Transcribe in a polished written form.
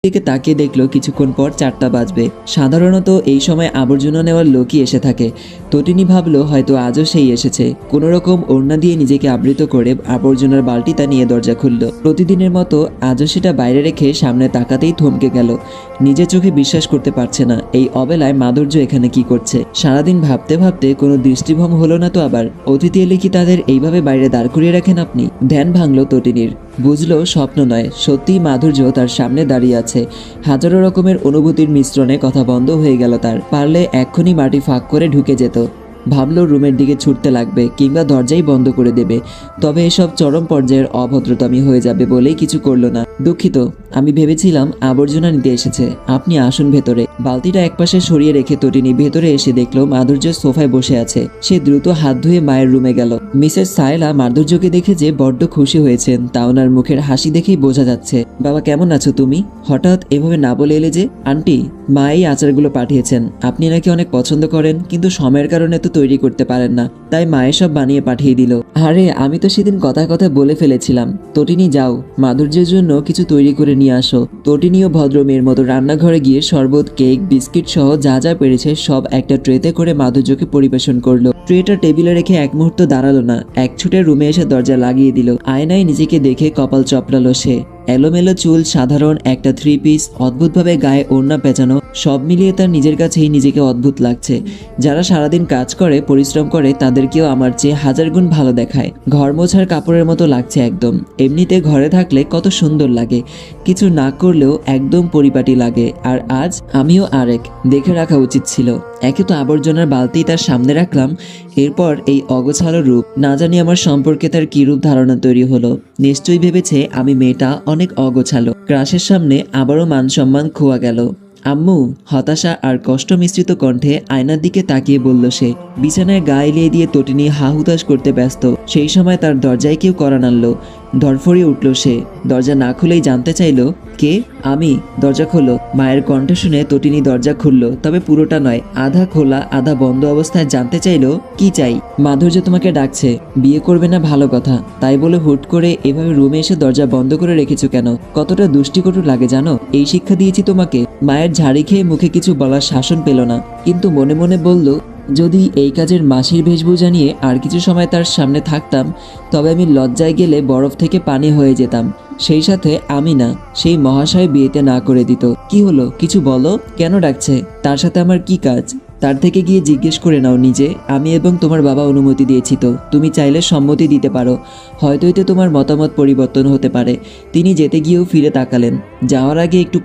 দিকে তাকিয়ে দেখলো কিছুক্ষণ পর 4টা বাজবে। সাধারণত এই সময় আবর্জনা নেওয়ার লোকই এসে থাকে। তটিনী ভাবলো হয়তো আজও সেই এসেছে। কোনো রকম ওড়না দিয়ে নিজেকে আবৃত করে আবর্জনার বালতিটা নিয়ে দরজা খুলল। প্রতিদিনের মতো আজও সেটা বাইরে রেখে সামনে তাকাতেই থমকে গেল। নিজের চোখে বিশ্বাস করতে পারছে না এই অবেলায় মাধুর্য এখানে কি করছে। সারাদিন ভাবতে ভাবতে কোনো দৃষ্টিভঙ্গ হলো না তো আবার। অতিথি এলে কি তাদের এইভাবে বাইরে দাঁড় করিয়ে রাখেন আপনি? ধ্যান ভাঙলো তটিনীর। বুঝলো স্বপ্ন নয়, সত্যিই মাধুর্য তার সামনে দাঁড়িয়ে আছে। হাজারো রকমের অনুভূতির মিশ্রণে কথা বন্ধ হয়ে গেল তার। পারলে এক্ষুনি মাটি ফাঁক করে ঢুকে যেত। ভাবলো রুমের দিকে ছুটতে লাগবে কিংবা দরজাই বন্ধ করে দেবে। তবে এসব চরম পর্যায়ের অভদ্রতামি হয়ে যাবে বলেই কিছু করলো না। দুঃখিত, আমি ভেবেছিলাম আবর্জনা নিতে এসেছে, আপনি আসুন ভেতরে। বালতিটা একপাশে সরিয়ে রেখে তটিনী ভেতরে এসে দেখলো মাধুর্য সোফায় বসে আছে। সে দ্রুত হাত ধুয়ে মায়ের রুমে গেল। মিসেস সায়লা মাধুর্যকে দেখে যে বড্ড খুশি হয়েছেন তা ওনার মুখের হাসি দেখেই বোঝা যাচ্ছে। বাবা কেমন আছো তুমি? হঠাৎ এভাবে না বলে এলে যে? আন্টি, মা এই আচারগুলো পাঠিয়েছেন। আপনি নাকি অনেক পছন্দ করেন, কিন্তু সময়ের কারণে তো তৈরি করতে পারেন না, তাই মায়ের সব বানিয়ে পাঠিয়ে দিল। আরে আমি তো সেদিন কথায় কথায় বলে ফেলেছিলাম। তটিনী যাও, মাধুর্যের জন্য কিছু তৈরি করে নিয়ে আসো। তটিনীও ভদ্র মেয়ের মতো রান্নাঘরে গিয়ে শরবত, কেক, বিস্কিট সহ যা যা পেরেছে সব একটা ট্রেতে করে মাধুর্যকে পরিবেশন করলো। ট্রেটা টেবিলে রেখে এক মুহূর্ত দাঁড়ালো না, এক ছুটে রুমে এসে দরজা লাগিয়ে দিল। আয়নায় নিজেকে দেখে কপাল চপড়ালো সে। এলোমেলো চুল, সাধারণ একটা 3 পিস, অদ্ভুতভাবে গায়ে ওড়না পেঁচানো, সব মিলিয়ে তার নিজের কাছেই নিজেকে অদ্ভুত লাগছে। যারা সারাদিন কাজ করে, পরিশ্রম করে, তাদেরকেও আমার চেয়ে হাজার গুণ ভালো দেখায়। ঘর মোছার কাপড়ের মতো লাগছে একদম। এমনিতে ঘরে থাকলে কত সুন্দর লাগে, কিছু না করলেও একদম পরিপাটি লাগে। আর আজ আমিও আরেক দেখে রাখা উচিত ছিল। একে তো আবর্জনার বালতি তার সামনে রাখলাম, এরপর এই অগোছালো রূপ। না জানি আমার সম্পর্কে তার কি রূপ ধারণা তৈরি হলো। নিশ্চয়ই ভেবেছে আমি মেয়েটা অনেক অগোছালো। ক্রাশের সামনে আবারও মান সম্মান খোয়া গেল। আম্মু, হতাশা আর কষ্ট মিশ্রিত কণ্ঠে আয়নার দিকে তাকিয়ে বলল সে। বিছানায় গা এলিয়ে দিয়ে তটিনী হা হুতাশ করতে ব্যস্ত। সেই সময় তার দরজায় কেউ কড়া নাড়ল। ধরফরিয়ে উঠল সে। দরজা না খুলেই জানতে চাইল, কে? আমি। দরজা খোলো। মায়ের কণ্ঠ শুনে তটিনী দরজা খুলল, তবে পুরোটা নয়, আধা খোলা আধা বন্ধ অবস্থায়। জানতে চাইল, কি চাই? মাধুর্য তোমাকে ডাকছে। বিয়ে করবে না ভালো কথা, তাই বলে হুট করে এভাবে রুমে এসে দরজা বন্ধ করে রেখেছো কেন? কতটা দুষ্টিকটু লাগে জানো? এই শিক্ষা দিয়েছি তোমাকে। মায়ের ঝাড়ি খেয়ে মুখে কিছু বলার শাসন পেল না, কিন্তু মনে মনে বলল, যদি এই কাজের মাসির বেশভূষা নিয়ে আর কিছু সময় তার সামনে থাকতাম, তবে আমি লজ্জায় গেলে বরফ থেকে পানি হয়ে যেতাম। সেই সাথে আমি না, সেই মহাশয় বিয়েতে না করে দিত। কি হলো, কিছু বলো। কেন ডাকছে? তার সাথে আমার কি কাজ? তার থেকে গিয়ে জিজ্ঞেস করে নাও নিজে। আমি এবং তোমার বাবা অনুমতি দিয়েছি তো, তুমি চাইলে সম্মতি দিতে পারো। হয়তো এতে তোমার মতামত পরিবর্তন হতে পারে। তিনি যেতে গিয়েও ফিরে তাকালেন। যাওয়ার আগে একটু